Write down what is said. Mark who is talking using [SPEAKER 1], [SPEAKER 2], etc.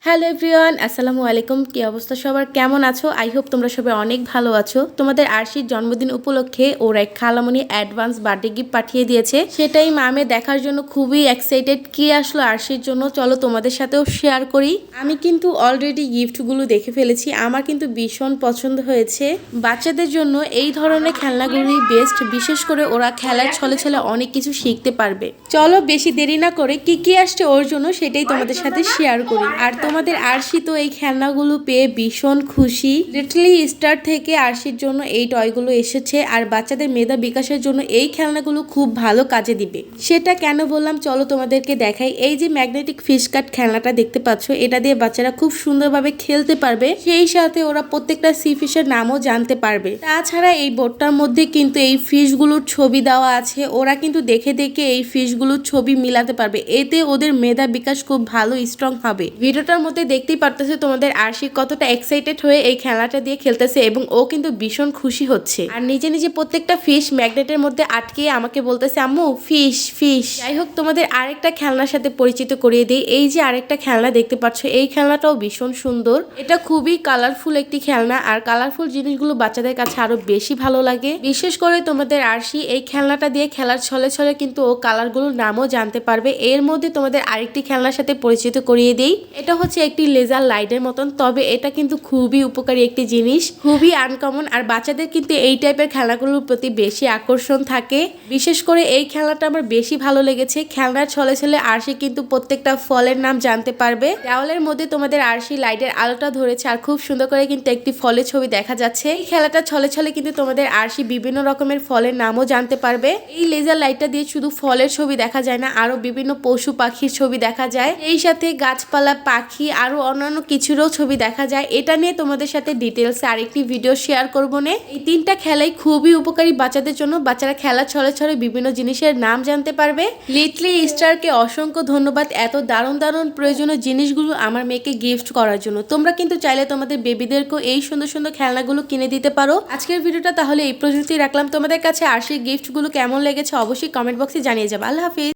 [SPEAKER 1] Hello everyone, আসসালামু আলাইকুম। কি অবস্থা সবার, কেমন আছো? আই হোপ তোমরা সবাই অনেক ভালো আছো। তোমাদের আরশির জন্মদিন উপলক্ষে ওর এক খালামণি অ্যাডভান্স বার্থডে গিফট পাঠিয়ে দিয়েছে, সেটাই মামে দেখার জন্য খুবই এক্সাইটেড। কি আসলো আরশির জন্য, চলো তোমাদের সাথেও শেয়ার করি। আমি কিন্তু অলরেডি গিফটগুলো দেখে ফেলেছি, আমার কিন্তু ভীষণ পছন্দ হয়েছে। বাচ্চাদের জন্য এই ধরনের খেলনাগুলোই বেস্ট, বিশেষ করে ওরা খেলার ছলে ছলে অনেক কিছু শিখতে পারবে। চলো বেশি দেরি না করে কি কি আসছে ওর জন্য সেটাই তোমাদের সাথে শেয়ার করি। আর তোমাদের আরশি তো এই খেলনাগুলো পেয়ে ভীষণ খুশি। লিটলি স্টার থেকে আরশির জন্য এই টয়গুলো এসেছে, আর বাচ্চাদের মেধা বিকাশের জন্য এই খেলনাগুলো খুব ভালো কাজে দিবে। সেটা কেন বললাম, চলো তোমাদেরকে দেখাই। এই যে ম্যাগনেটিক ফিশ কাট খেলনাটা দেখতে পাচ্ছ, এটা দিয়ে বাচ্চারা খুব সুন্দরভাবে খেলতে পারবে, সেই সাথে ওরা প্রত্যেকটা সি ফিশের নামও জানতে পারবে। তাছাড়া এই বোর্ডটার মধ্যে কিন্তু এই ফিশগুলোর ছবি দেওয়া আছে, ওরা কিন্তু দেখে দেখে এই ফিশগুলোর ছবি মিলাতে পারবে, এতে ওদের মেধা বিকাশ খুব ভালো স্ট্রং হবে। ভিডিওটার মধ্যে দেখতেই পারতেছে তোমাদের আরশি কতটা এক্সাইটেড হয়ে এই খেলাটা দিয়ে খেলতেছে, এবং ও কিন্তু ভীষণ খুশি হচ্ছে। আর নিজে নিজে প্রত্যেকটা ফিশ ম্যাগনেটের মধ্যে আটকে আমাকে বলতেছে আম্মু ফিশ ফিশ। যাই হোক, তোমাদের আরেকটা খেলনার সাথে পরিচিত করিয়ে দিই। এই যে আরেকটা খেলনা দেখতে পাচ্ছ, এই খেলনাটাও ভীষণ সুন্দর। এটা খুবই কালারফুল একটি খেলনা, আর কালারফুল জিনিসগুলো বাচ্চাদের কাছে আরো বেশি ভালো লাগে। বিশেষ করে তোমাদের আরশি এই খেলনাটা দিয়ে খেলার ছলে ছলে কিন্তু ও কালারগুলোর নামও জানতে পারবে। এর মধ্যে তোমাদের আরেকটি খেলনার সাথে পরিচিত করিয়ে দিই। এটা হচ্ছে একটি লেজার লাইটের মতন, তবে এটা কিন্তু খুবই উপকারী একটি জিনিস, খুবই আনকমন। আর বাচ্চাদের কিন্তু এই টাইপের খেলনাগুলোর প্রতি বেশি আকর্ষণ থাকে। বিশেষ করে এই খেলনাটা আমার বেশি ভালো লেগেছে। খেলনার ছলে ছলে আরশি কিন্তু প্রত্যেকটা ফলের নাম জানতে পারবে। দেওয়ালের মধ্যে তোমাদের আরশি লাইটের আলোটা ধরেছে, আর খুব সুন্দর করে কিন্তু একটি ফলের ছবি দেখা যাচ্ছে। এই খেলাটা ছলে ছলে কিন্তু তোমাদের আরশি বিভিন্ন রকমের ফলের নামও জানতে পারবে। এই লেজার লাইটটা দিয়ে শুধু ফলের ছবি দেখা যায় না, আরো বিভিন্ন পশু পাখির ছবি দেখা যায়, এই সাথে গাছপালা, পাখি, আরো অন্যান্য কিছুরও ছবি দেখা যায়। এটা নিয়ে তোমাদের সাথে ডিটেলসে আরেকটি ভিডিও শেয়ার করবো না। এই তিনটা খেলাই খুবই উপকারী বাচ্চাদের জন্য, বাচ্চারা খেলা ছলে ছলে বিভিন্ন জিনিসের নাম জানতে পারবে। লিটলি স্টারকে অসংখ্য ধন্যবাদ এত দারুণ দারুণ প্রয়োজনীয় জিনিসগুলো আমার মেয়েকে গিফট করার জন্য। তোমরা কিন্তু চাইলে তোমাদের বেবিদেরকেও এই সুন্দর সুন্দর খেলনাগুলো কিনে দিতে পারো। আজকের ভিডিওটা তাহলে এই পর্যন্তই রাখলাম। তোমাদের কাছে আরশির গিফটগুলো কেমন লেগেছে অবশ্যই কমেন্ট বক্সে জানিয়ে যাবে। আল্লাহ হাফিজ।